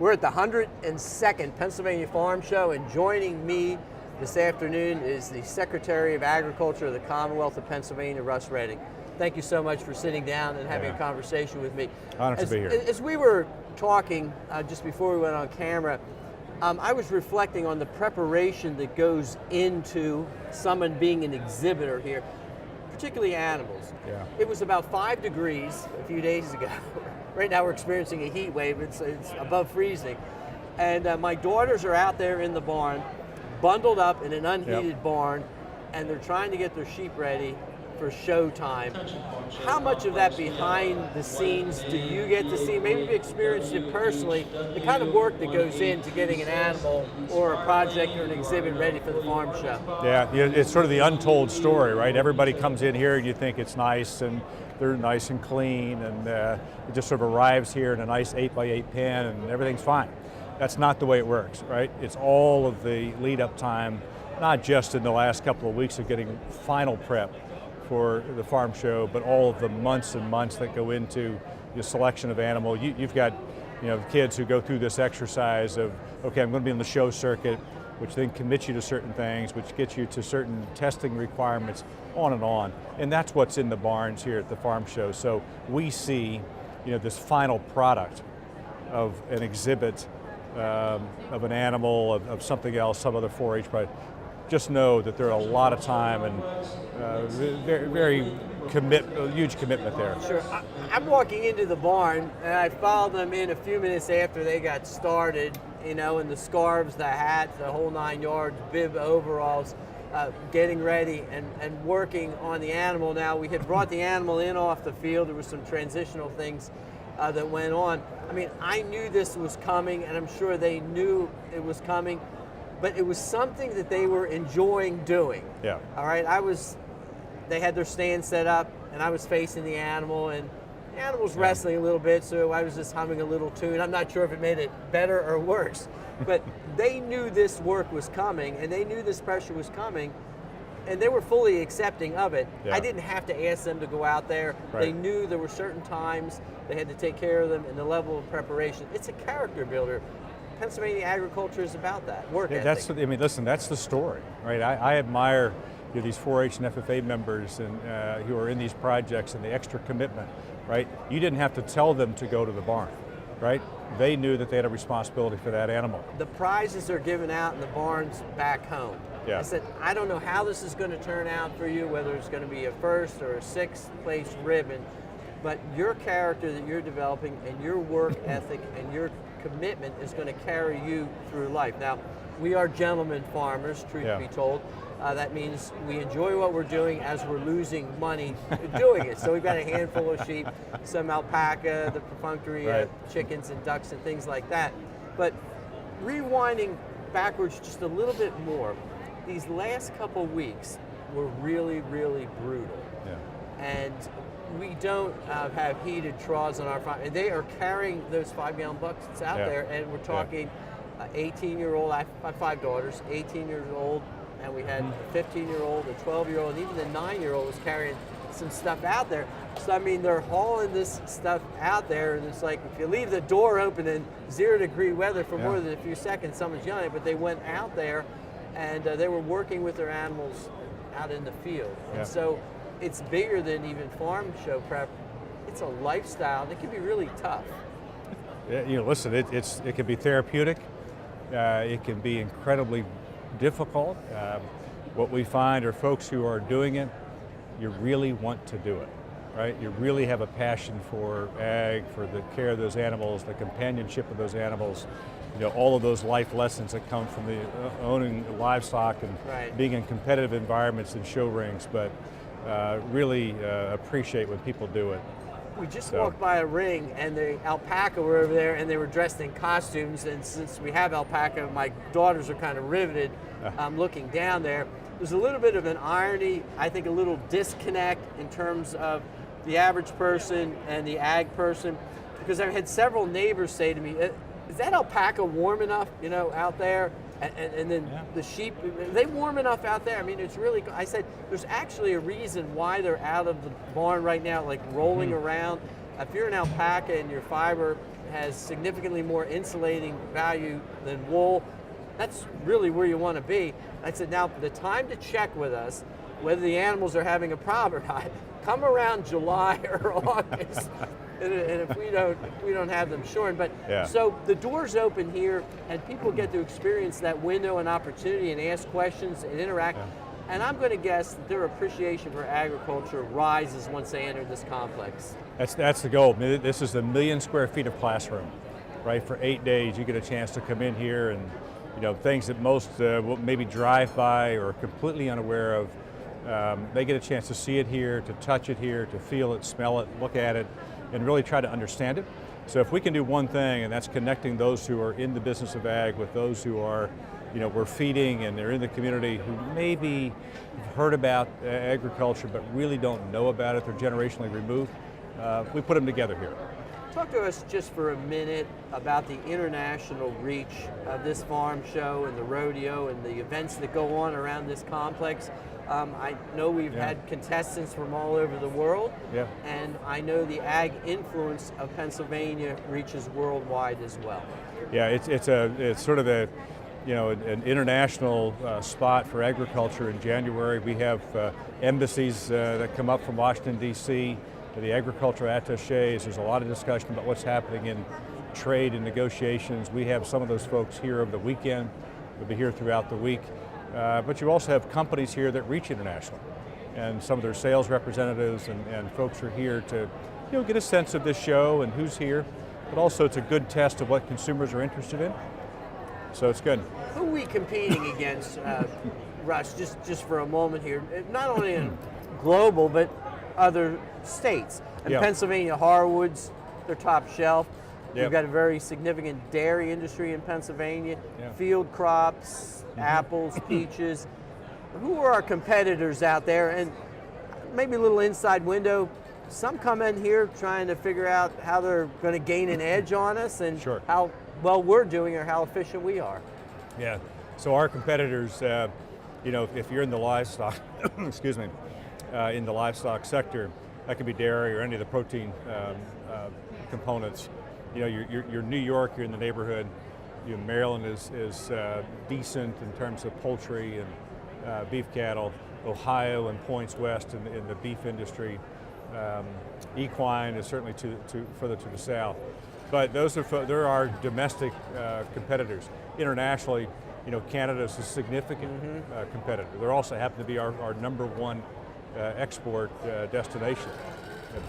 We're at the 102nd Pennsylvania Farm Show, and joining me this afternoon is the Secretary of Agriculture of the Commonwealth of Pennsylvania, Russ Redding. Thank you so much for sitting down and having a conversation with me. Honored to be here. As we were talking just before we went on camera, I was reflecting on the preparation that goes into someone being an exhibitor here, particularly animals. Yeah. It was about 5 degrees a few days ago. Right now we're experiencing a heat wave, it's above freezing. And my daughters are out there in the barn, bundled up in an unheated barn, and they're trying to get their sheep ready for show time. How much of that behind the scenes do you get to see? Maybe you've experienced it personally, the kind of work that goes into getting an animal or a project or an exhibit ready for the farm show. Yeah, it's sort of the untold story, right? Everybody comes in here and you think it's nice and they're nice and clean, and it just sort of arrives here in a nice 8x8 pen and everything's fine. That's not the way it works, right? It's all of the lead up time, not just in the last couple of weeks of getting final prep for the farm show, but all of the months and months that go into the selection of animal. You've got, kids who go through this exercise of, okay, I'm going to be on the show circuit, which then commits you to certain things, which gets you to certain testing requirements, on and on. And that's what's in the barns here at the farm show. So we see, this final product of an exhibit, of an animal, of something else, some other 4-H product. Just know that there are a lot of time and very huge commitment there. Sure. I'm walking into the barn and I followed them in a few minutes after they got started, in the scarves, the hats, the whole 9 yards, bib overalls, getting ready and working on the animal. Now, we had brought the animal in off the field. There were some transitional things that went on. I mean, I knew this was coming, and I'm sure they knew it was coming, but it was something that they were enjoying doing. Yeah. All right, they had their stand set up, and I was facing the animal, and the animal was wrestling a little bit, so I was just humming a little tune. I'm not sure if it made it better or worse, but they knew this work was coming, and they knew this pressure was coming, and they were fully accepting of it. Yeah. I didn't have to ask them to go out there. Right. They knew there were certain times they had to take care of them, and the level of preparation. It's a character builder. Pennsylvania agriculture is about that, work ethic. Listen, that's the story, right? I admire these 4-H and FFA members and who are in these projects and the extra commitment, right? You didn't have to tell them to go to the barn, right? They knew that they had a responsibility for that animal. The prizes are given out in the barns back home. Yeah. I said, I don't know how this is going to turn out for you, whether it's going to be a first or a 6th place ribbon, but your character that you're developing and your work ethic and your commitment is going to carry you through life. Now, we are gentlemen farmers, truth be told. That means we enjoy what we're doing as we're losing money doing it. So we've got a handful of sheep, some alpaca, the perfunctory chickens and ducks and things like that. But rewinding backwards just a little bit more, these last couple weeks were really, really brutal. Yeah. And we don't have heated troughs on our farm. And they are carrying those 5-gallon buckets out there, and we're talking 18-year-old, I have 5 daughters, 18 years old, and we had a 15-year-old, a 12-year-old, and even the 9-year-old was carrying some stuff out there. So, I mean, they're hauling this stuff out there, and it's like, if you leave the door open in 0-degree weather for more than a few seconds, someone's yelling, but they went out there, and they were working with their animals out in the field. And so it's bigger than even farm show prep. It's a lifestyle that can be really tough. Yeah, listen, it can be therapeutic. It can be incredibly difficult. What we find are folks who are doing it, you really want to do it, right? You really have a passion for ag, for the care of those animals, the companionship of those animals, all of those life lessons that come from the owning livestock and being in competitive environments and show rings, but really appreciate when people do it. We just walked by a ring, and the alpaca were over there, and they were dressed in costumes, and since we have alpaca, my daughters are kind of riveted looking down there. There's a little bit of an irony, I think a little disconnect in terms of the average person and the ag person, because I've had several neighbors say to me, is that alpaca warm enough, out there? And then the sheep, are they warm enough out there? I mean, it's really, I said, there's actually a reason why they're out of the barn right now, like rolling around. If you're an alpaca and your fiber has significantly more insulating value than wool. That's really where you want to be. I said, now the time to check with us whether the animals are having a problem or not, come around July or August. And if we don't have them shorn. But yeah. So the doors open here, and people get to experience that window and opportunity and ask questions and interact. Yeah. And I'm going to guess that their appreciation for agriculture rises once they enter this complex. That's the goal. This is 1 million square feet of classroom, right? For 8 days, you get a chance to come in here, and things that most will maybe drive by or are completely unaware of. They get a chance to see it here, to touch it here, to feel it, smell it, look at it, and really try to understand it. So if we can do one thing, and that's connecting those who are in the business of ag with those who are, we're feeding and they're in the community who maybe have heard about agriculture but really don't know about it, they're generationally removed, we put them together here. Talk to us just for a minute about the international reach of this farm show and the rodeo and the events that go on around this complex. I know we've had contestants from all over the world, and I know the ag influence of Pennsylvania reaches worldwide as well. Yeah, it's sort of an international spot for agriculture in January. We have embassies that come up from Washington, D.C., the agriculture attaches. There's a lot of discussion about what's happening in trade and negotiations. We have some of those folks here over the weekend. They'll be here throughout the week. But you also have companies here that reach international, and some of their sales representatives and folks are here to get a sense of this show and who's here, but also it's a good test of what consumers are interested in. So it's good. Who are we competing against, Russ, just for a moment here, not only in global, but other states? In Pennsylvania, hardwoods, they're top shelf. We've got a very significant dairy industry in Pennsylvania, field crops, apples, peaches. Who are our competitors out there? And maybe a little inside window, some come in here trying to figure out how they're going to gain an edge on us and how well we're doing or how efficient we are. Yeah, so our competitors, if you're in the livestock, excuse me, in the livestock sector, that could be dairy or any of the protein components. You're New York, you're in the neighborhood. Maryland is decent in terms of poultry and beef cattle. Ohio and points west in the beef industry. Equine is certainly further to the south. But there are domestic competitors. Internationally, Canada is a significant competitor. There also happen to be our #1 export destination.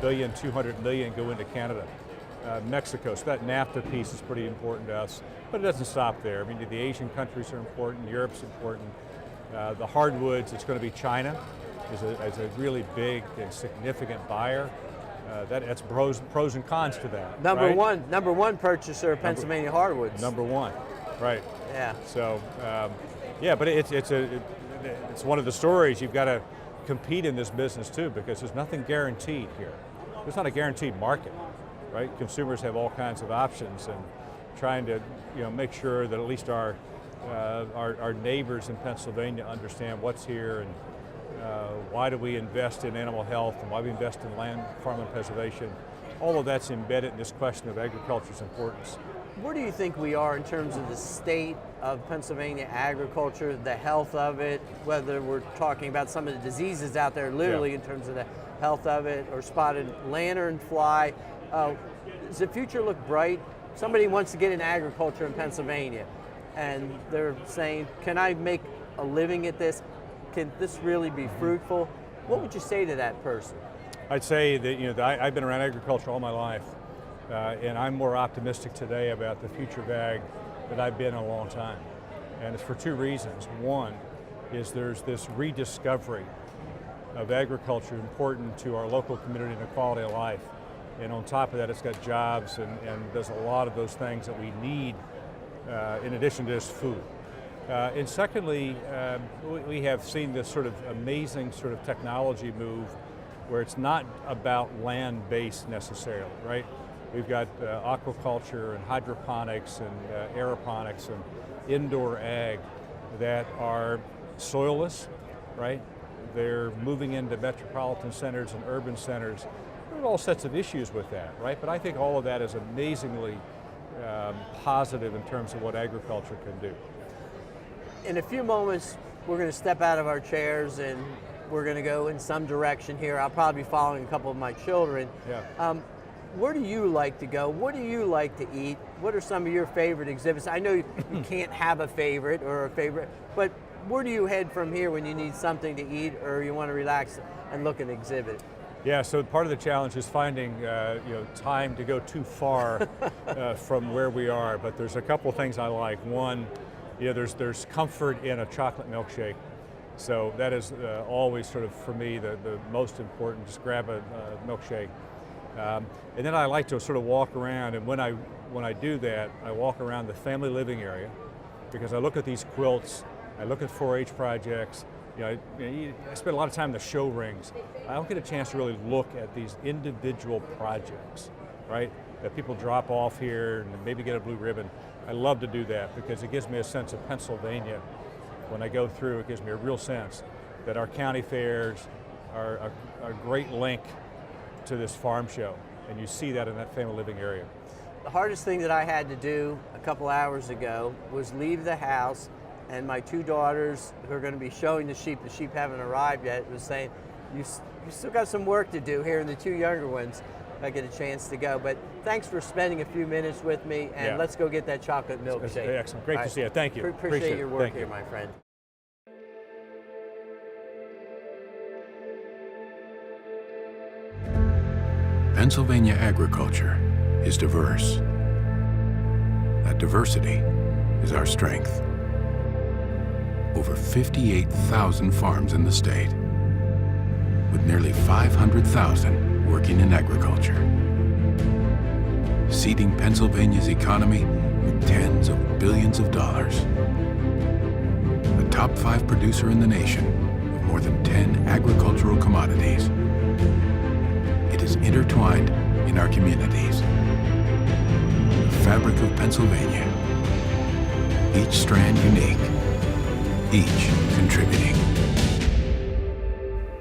$1.2 billion go into Canada. Mexico, so that NAFTA piece is pretty important to us, but it doesn't stop there. I mean, the Asian countries are important, Europe's important. The hardwoods, it's going to be China, is a really big and significant buyer. That's pros and cons to that. Number one purchaser of Pennsylvania hardwoods. #1, right? Yeah. So, but it's one of the stories. You've got to compete in this business too, because there's nothing guaranteed here. There's not a guaranteed market, right? Consumers have all kinds of options, and trying to make sure that at least our neighbors in Pennsylvania understand what's here and why do we invest in animal health and why we invest in land, farm, and preservation. All of that's embedded in this question of agriculture's importance. Where do you think we are in terms of the state of Pennsylvania agriculture, the health of it, whether we're talking about some of the diseases out there literally in terms of the health of it, or spotted lanternfly? Does the future look bright? Somebody wants to get in agriculture in Pennsylvania, and they're saying, can I make a living at this? Can this really be fruitful? What would you say to that person? I'd say that I've been around agriculture all my life, and I'm more optimistic today about the future of ag than I've been in a long time. And it's for two reasons. One is there's this rediscovery of agriculture important to our local community and the quality of life. And on top of that, it's got jobs and does a lot of those things that we need in addition to just food. And secondly, we have seen this sort of amazing sort of technology move where it's not about land-based necessarily, right? We've got aquaculture and hydroponics and aeroponics and indoor ag that are soilless, right? They're moving into metropolitan centers and urban centers. There are all sets of issues with that, right? But I think all of that is amazingly positive in terms of what agriculture can do. In a few moments, we're going to step out of our chairs and we're going to go in some direction here. I'll probably be following a couple of my children. Yeah. Where do you like to go? What do you like to eat? What are some of your favorite exhibits? I know you can't have a favorite, but where do you head from here when you need something to eat or you want to relax and look at an exhibit? Yeah, so part of the challenge is finding time to go too far from where we are, but there's a couple things I like. One, there's comfort in a chocolate milkshake. So that is always sort of, for me, the most important. Just grab a milkshake. And then I like to sort of walk around, and when I do that, I walk around the family living area because I look at these quilts, I look at 4-H projects. I spend a lot of time in the show rings. I don't get a chance to really look at these individual projects, right? That people drop off here and maybe get a blue ribbon. I love to do that because it gives me a sense of Pennsylvania. When I go through, it gives me a real sense that our county fairs are a great link to this farm show, and you see that in that family living area. The hardest thing that I had to do a couple hours ago was leave the house, and my two daughters who are going to be showing the sheep haven't arrived yet, was saying, you still got some work to do here, and the two younger ones, if I get a chance to go. But thanks for spending a few minutes with me, and let's go get that chocolate milkshake. Excellent, great to see you, thank you. Appreciate your work here, my friend. Pennsylvania agriculture is diverse. That diversity is our strength. Over 58,000 farms in the state, with nearly 500,000 working in agriculture, seeding Pennsylvania's economy with tens of billions of dollars. A top 5 producer in the nation of more than 10 agricultural commodities. It is intertwined in our communities. The fabric of Pennsylvania, each strand unique, each contributing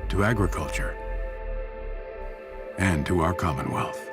to agriculture and to our Commonwealth.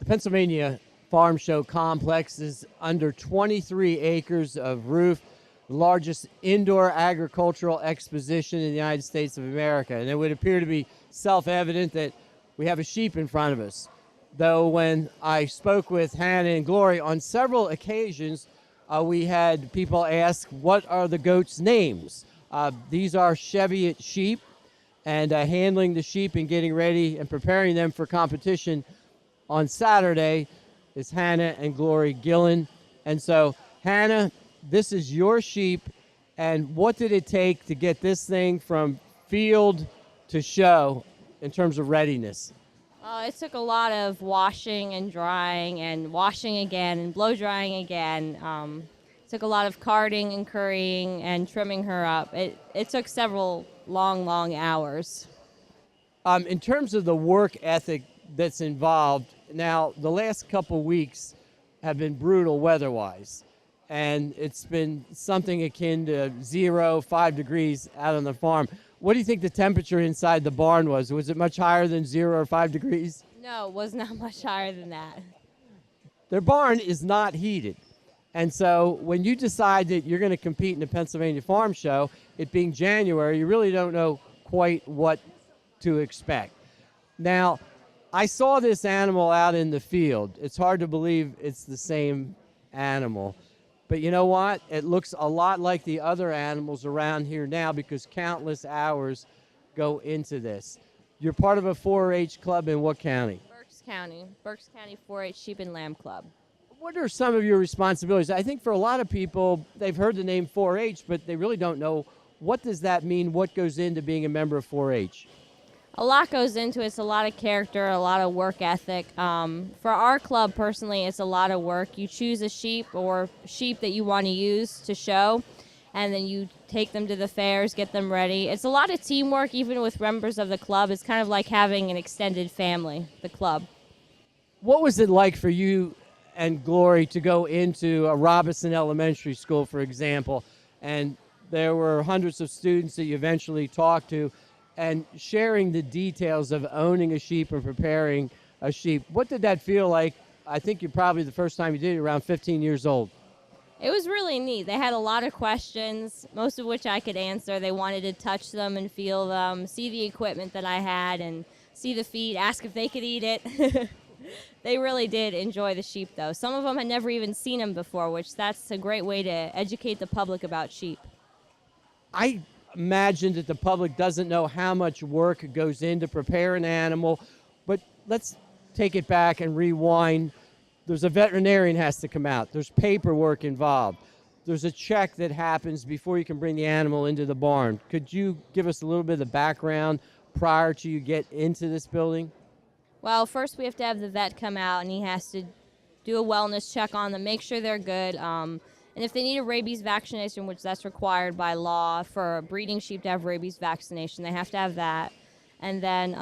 Pennsylvania Farm Show Complex is under 23 acres of roof, the largest indoor agricultural exposition in the United States of America. And it would appear to be self-evident that we have a sheep in front of us. Though when I spoke with Hannah and Glory on several occasions, we had people ask, what are the goats' names? These are Cheviot sheep, and handling the sheep and getting ready and preparing them for competition on Saturday is Hannah and Glory Gillen. And so, Hannah, this is your sheep, and what did it take to get this thing from field to show in terms of readiness? It took a lot of washing and drying and washing again and blow drying again. It took a lot of carding and currying and trimming her up. It took several long hours. In terms of the work ethic that's involved, now the last couple weeks have been brutal weather-wise, and it's been something akin to 5 degrees out on the farm. What do you think the temperature inside the barn was? Was it much higher than 0 or 5 degrees? No, it was not much higher than that. Their barn is not heated. And so when you decide that you're going to compete in the Pennsylvania Farm Show, it being January, you really don't know quite what to expect. Now, I saw this animal out in the field. It's hard to believe it's the same animal. But you know what? It looks a lot like the other animals around here now because countless hours go into this. You're part of a 4-H club in what county? Berks County 4-H Sheep and Lamb Club. What are some of your responsibilities? I think for a lot of people, they've heard the name 4-H, but they really don't know what does that mean, what goes into being a member of 4-H. A lot goes into it. It's a lot of character, a lot of work ethic. For our club, personally, it's a lot of work. You choose a sheep or sheep that you want to use to show, and then you take them to the fairs, get them ready. It's a lot of teamwork, even with members of the club. It's kind of like having an extended family, the club. What was it like for you and Glory to go into a Robinson Elementary School, for example, and there were hundreds of students that you eventually talked to, and sharing the details of owning a sheep and preparing a sheep? What did that feel like? I think you probably the first time you did it around 15 years old. It was really neat. They had a lot of questions, most of which I could answer. They wanted to touch them and feel them, see the equipment that I had, and see the feed, ask if they could eat it. They really did enjoy the sheep, though. Some of them had never even seen them before, which that's a great way to educate the public about sheep. I imagine that the public doesn't know how much work goes into prepare an animal, but let's take it back and rewind. There's a veterinarian has to come out. There's paperwork involved. There's a check that happens before you can bring the animal into the barn. Could you give us a little bit of the background prior to you get into this building? Well, first we have to have the vet come out, and he has to do a wellness check on them, make sure they're good. And if they need a rabies vaccination, which that's required by law for a breeding sheep to have rabies vaccination, they have to have that. And then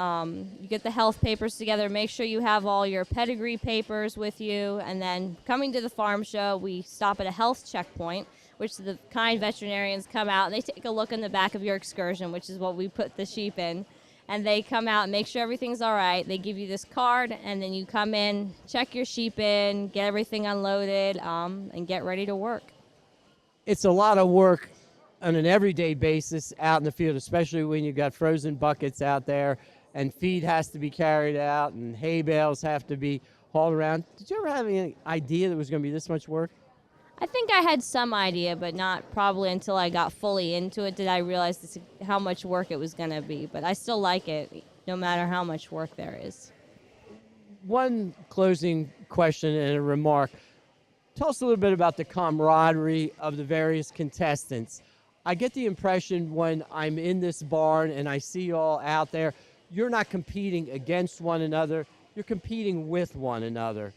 you get the health papers together, make sure you have all your pedigree papers with you. And then coming to the farm show, we stop at a health checkpoint, which the kind veterinarians come out and they take a look in the back of your excursion, which is what we put the sheep in. And they come out and make sure everything's all right. They give you this card, and then you come in, check your sheep in, get everything unloaded, and get ready to work. It's a lot of work on an everyday basis out in the field, especially when you've got frozen buckets out there and feed has to be carried out and hay bales have to be hauled around. Did you ever have any idea there was going to be this much work? I think I had some idea, but not probably until I got fully into it did I realize how much work it was going to be. But I still like it, no matter how much work there is. One closing question and a remark. Tell us a little bit about the camaraderie of the various contestants. I get the impression when I'm in this barn and I see you all out there, you're not competing against one another, you're competing with one another.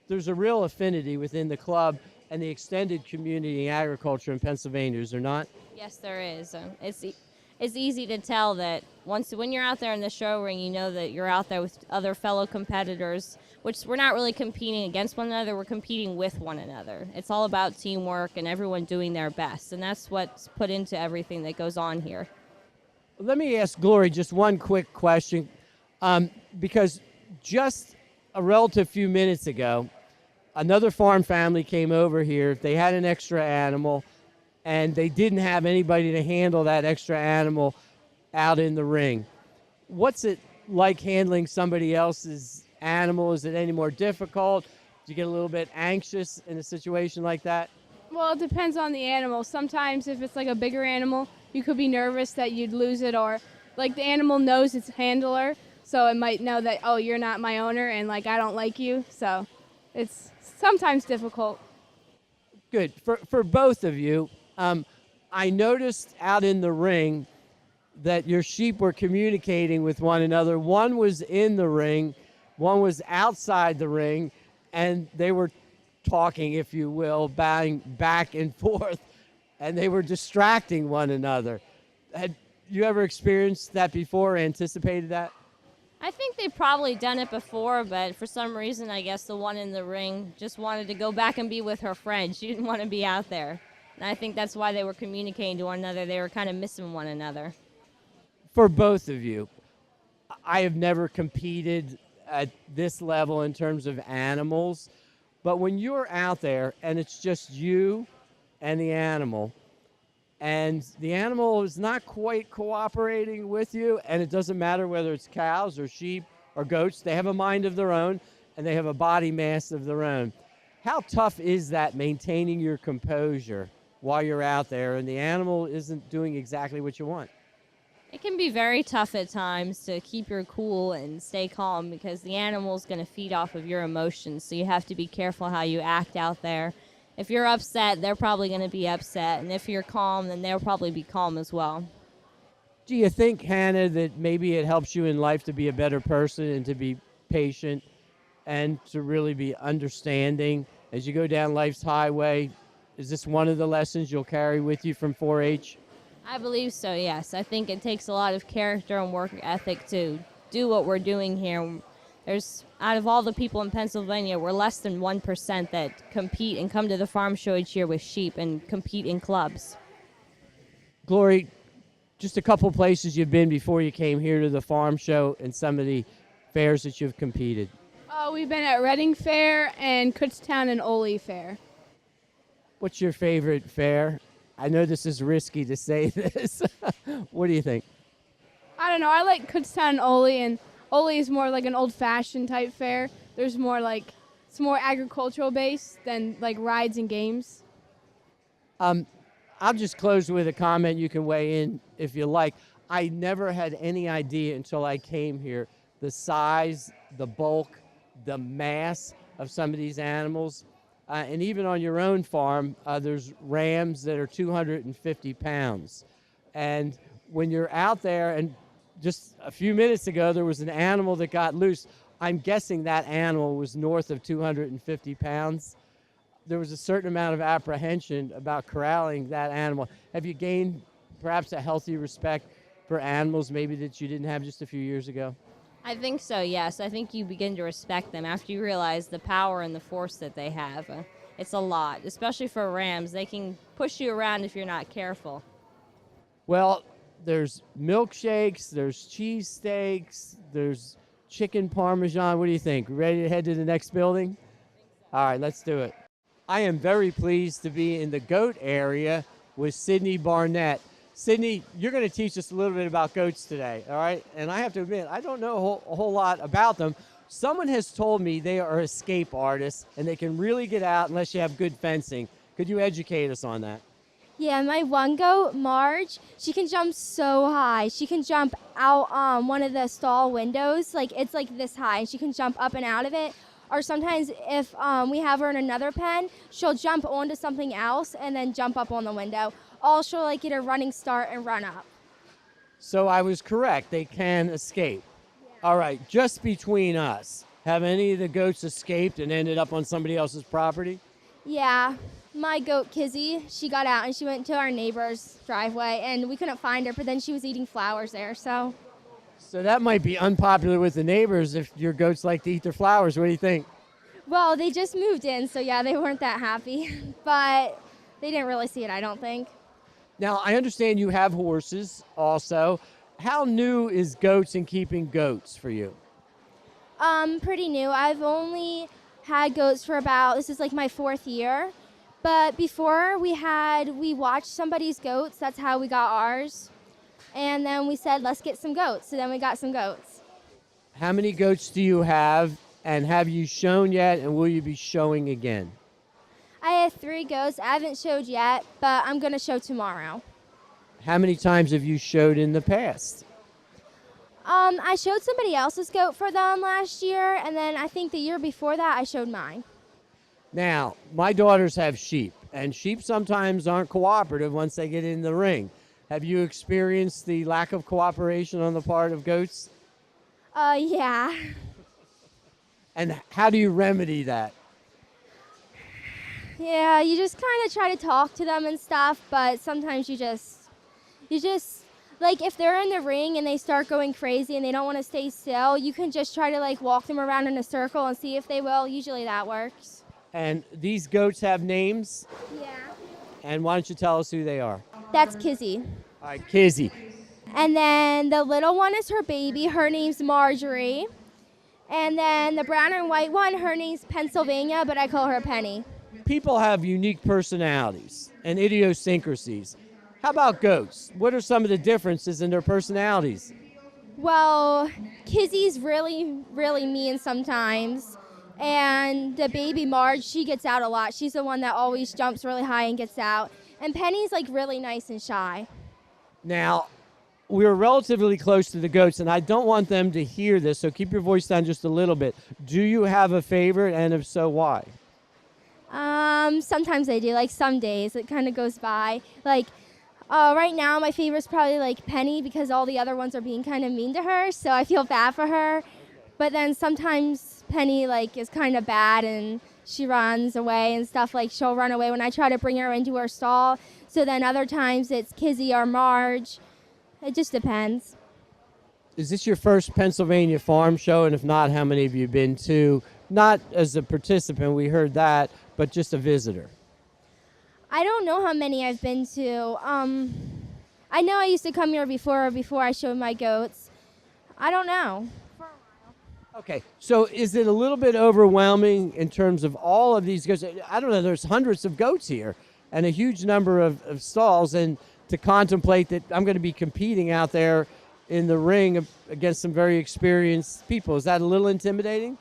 There's a real affinity within the club and the extended community in agriculture in Pennsylvania, is there not? Yes, there is. It's easy to tell that when you're out there in the show ring, you know that you're out there with other fellow competitors, which we're not really competing against one another, we're competing with one another. It's all about teamwork and everyone doing their best, and that's what's put into everything that goes on here. Let me ask Glory just one quick question, because just a relative few minutes ago, another farm family came over here. They had an extra animal, and they didn't have anybody to handle that extra animal out in the ring. What's it like handling somebody else's animal? Is it any more difficult? Do you get a little bit anxious in a situation like that? Well, it depends on the animal. Sometimes if it's like a bigger animal, you could be nervous that you'd lose it, or like the animal knows its handler, so it might know that, oh, you're not my owner and like I don't like you. So it's sometimes difficult. Good. For both of you, I noticed out in the ring that your sheep were communicating with one another. One was in the ring, one was outside the ring, and they were talking, if you will, bowing back and forth, and they were distracting one another. Had you ever experienced that before, anticipated that? I think they've probably done it before, but for some reason, I guess the one in the ring just wanted to go back and be with her friend. She didn't want to be out there. And I think that's why they were communicating to one another. They were kind of missing one another. For both of you, I have never competed at this level in terms of animals, but when you're out there and it's just you and the animal is not quite cooperating with you, and it doesn't matter whether it's cows or sheep or goats, they have a mind of their own and they have a body mass of their own. How tough is that, maintaining your composure while you're out there and the animal isn't doing exactly what you want? It can be very tough at times to keep your cool and stay calm because the animal's going to feed off of your emotions, so you have to be careful how you act out there. If you're upset, they're probably going to be upset, and if you're calm, then they'll probably be calm as well. Do you think, Hannah, that maybe it helps you in life to be a better person and to be patient and to really be understanding as you go down life's highway? Is this one of the lessons you'll carry with you from 4-H? I believe so, yes. I think it takes a lot of character and work ethic to do what we're doing here. There's, out of all the people in Pennsylvania, we're less than 1% that compete and come to the farm show each year with sheep and compete in clubs. Glory, just a couple places you've been before you came here to the farm show and some of the fairs that you've competed. We've been at Reading Fair and Kutztown and Ole Fair. What's your favorite fair? I know this is risky to say this. What do you think? I don't know. I like Kutztown and Ole is more like an old-fashioned type fair. There's more like, it's more agricultural based than like rides and games. I'll just close with a comment. You can weigh in if you like. I never had any idea until I came here the size, the bulk, the mass of some of these animals. And even on your own farm, there's rams that are 250 pounds. And when you're out there, and just a few minutes ago, there was an animal that got loose. I'm guessing that animal was north of 250 pounds. There was a certain amount of apprehension about corralling that animal. Have you gained perhaps a healthy respect for animals maybe that you didn't have just a few years ago? I think so, yes. I think you begin to respect them after you realize the power and the force that they have. It's a lot, especially for rams. They can push you around if you're not careful. Well, there's milkshakes, there's cheesesteaks, there's chicken parmesan. What do you think? Ready to head to the next building? All right, let's do it. I am very pleased to be in the goat area with Sydney Barnett. Sydney, you're going to teach us a little bit about goats today, all right? And I have to admit, I don't know a whole lot about them. Someone has told me they are escape artists and they can really get out unless you have good fencing. Could you educate us on that? Yeah, my one goat, Marge, she can jump so high. She can jump out one of the stall windows, like it's like this high, and she can jump up and out of it. Or sometimes if we have her in another pen, she'll jump onto something else and then jump up on the window. Or she'll like get a running start and run up. So I was correct. They can escape. Yeah. All right, just between us, have any of the goats escaped and ended up on somebody else's property? Yeah, my goat Kizzy, she got out and she went to our neighbor's driveway and we couldn't find her, but then she was eating flowers there, so. So that might be unpopular with the neighbors if your goats like to eat their flowers. What do you think? Well, they just moved in, so yeah, they weren't that happy, but they didn't really see it, I don't think. Now, I understand you have horses also. How new is goats and keeping goats for you? Pretty new. I've only had goats for this is like my 4th year. But before we watched somebody's goats. That's how we got ours. And then we said, let's get some goats. So then we got some goats. How many goats do you have? And have you shown yet? And will you be showing again? I have 3 goats. I haven't showed yet, but I'm going to show tomorrow. How many times have you showed in the past? I showed somebody else's goat for them last year, and then I think the year before that I showed mine. Now, my daughters have sheep, and sheep sometimes aren't cooperative once they get in the ring. Have you experienced the lack of cooperation on the part of goats? Yeah. And how do you remedy that? Yeah, you just kind of try to talk to them and stuff, but sometimes you just, like if they're in the ring and they start going crazy and they don't want to stay still, you can just try to like walk them around in a circle and see if they will. Usually that works. And these goats have names? Yeah. And why don't you tell us who they are? That's Kizzy. All right, Kizzy. And then the little one is her baby. Her name's Marjorie. And then the brown and white one, her name's Pennsylvania, but I call her Penny. People have unique personalities and idiosyncrasies. How about goats? What are some of the differences in their personalities? Well, Kizzy's really, really mean sometimes. And the baby Marge, she gets out a lot. She's the one that always jumps really high and gets out. And Penny's like really nice and shy. Now, we're relatively close to the goats, and I don't want them to hear this, so keep your voice down just a little bit. Do you have a favorite, and if so, why? Sometimes I do. Like some days, it kind of goes by. Like Right now, my favorite's probably like Penny because all the other ones are being kind of mean to her, so I feel bad for her. But then sometimes Penny like is kind of bad and she runs away and stuff. Like she'll run away when I try to bring her into her stall. So then other times it's Kizzy or Marge. It just depends. Is this your first Pennsylvania farm show? And if not, how many have you been to? Not as a participant, we heard that, but just a visitor. I don't know how many I've been to. I know I used to come here before I showed my goats. I don't know. Okay, so is it a little bit overwhelming in terms of all of these goats? I don't know, there's hundreds of goats here and a huge number of stalls, and to contemplate that I'm going to be competing out there in the ring against some very experienced people. Is that a little intimidating?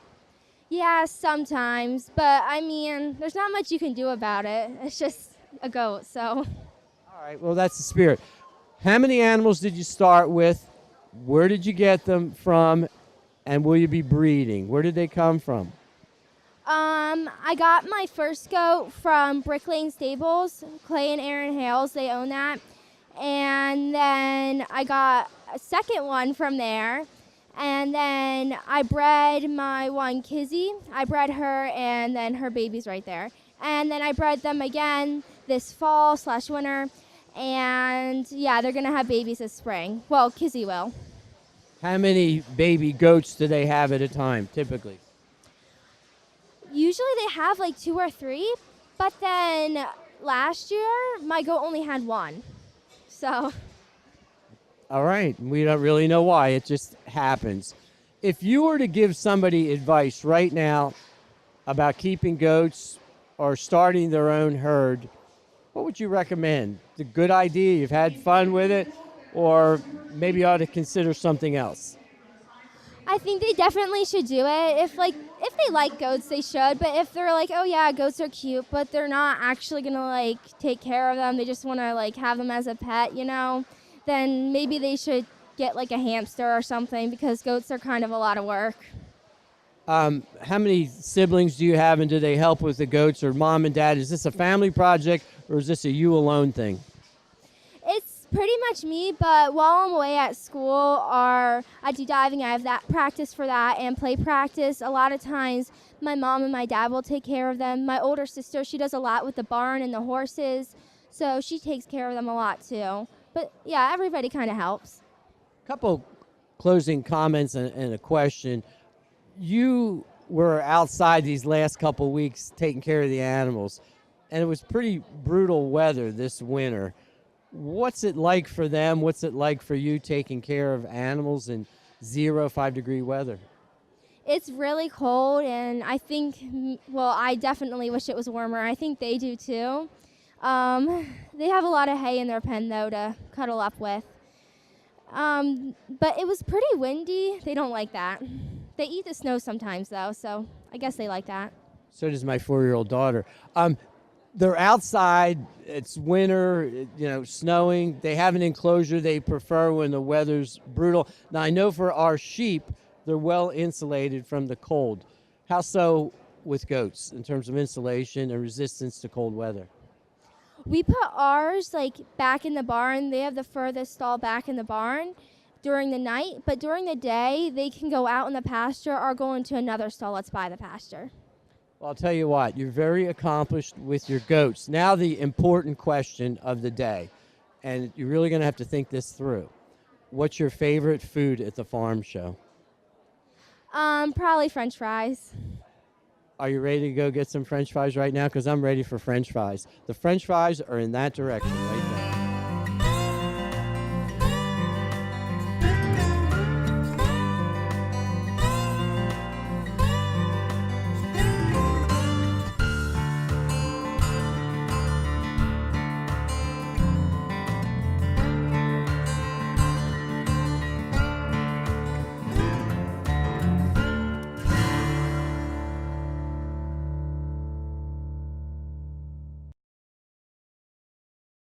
Yeah, sometimes, but I mean, there's not much you can do about it. It's just a goat, so. All right, well, that's the spirit. How many animals did you start with? Where did you get them from? And will you be breeding? Where did they come from? I got my first goat from Brick Lane Stables. Clay and Aaron Hales, they own that. And then I got a second one from there. And then I bred my one Kizzy. I bred her, and then her baby's right there. And then I bred them again this fall/winter. And yeah, they're going to have babies this spring. Well, Kizzy will. How many baby goats do they have at a time, typically? Usually they have like 2 or 3, but then last year my goat only had 1. So. All right, we don't really know why, it just happens. If you were to give somebody advice right now about keeping goats or starting their own herd, what would you recommend? It's a good idea, you've had fun with it, or maybe you ought to consider something else? I think they definitely should do it. If they like goats, they should. But if they're like, oh yeah, goats are cute, but they're not actually gonna like take care of them, they just want to like have them as a pet, then maybe they should get like a hamster or something, because goats are kind of a lot of work. How many siblings do you have, and do they help with the goats, or mom and dad? Is this a family project, or is this a you alone thing? It's pretty much me, but while I'm away at school or I do diving, I have that practice for that and play practice. A lot of times my mom and my dad will take care of them. My older sister, she does a lot with the barn and the horses, so she takes care of them a lot too. But yeah, everybody kind of helps. Couple closing comments and a question. You were outside these last couple weeks taking care of the animals, and it was pretty brutal weather this winter. What's it like for them? What's it like for you taking care of animals in 5-degree weather? It's really cold, and I think, I definitely wish it was warmer. I think they do too. They have a lot of hay in their pen, though, to cuddle up with. But it was pretty windy. They don't like that. They eat the snow sometimes, though, so I guess they like that. So does my 4-year-old daughter. They're outside. It's winter, snowing. They have an enclosure they prefer when the weather's brutal. Now, I know for our sheep, they're well insulated from the cold. How so with goats in terms of insulation and resistance to cold weather? We put ours back in the barn. They have the furthest stall back in the barn during the night, but during the day, they can go out in the pasture or go into another stall that's by the pasture. Well, I'll tell you what, you're very accomplished with your goats. Now the important question of the day, and you're really going to have to think this through. What's your favorite food at the farm show? Probably French fries. Are you ready to go get some French fries right now? Because I'm ready for French fries. The French fries are in that direction right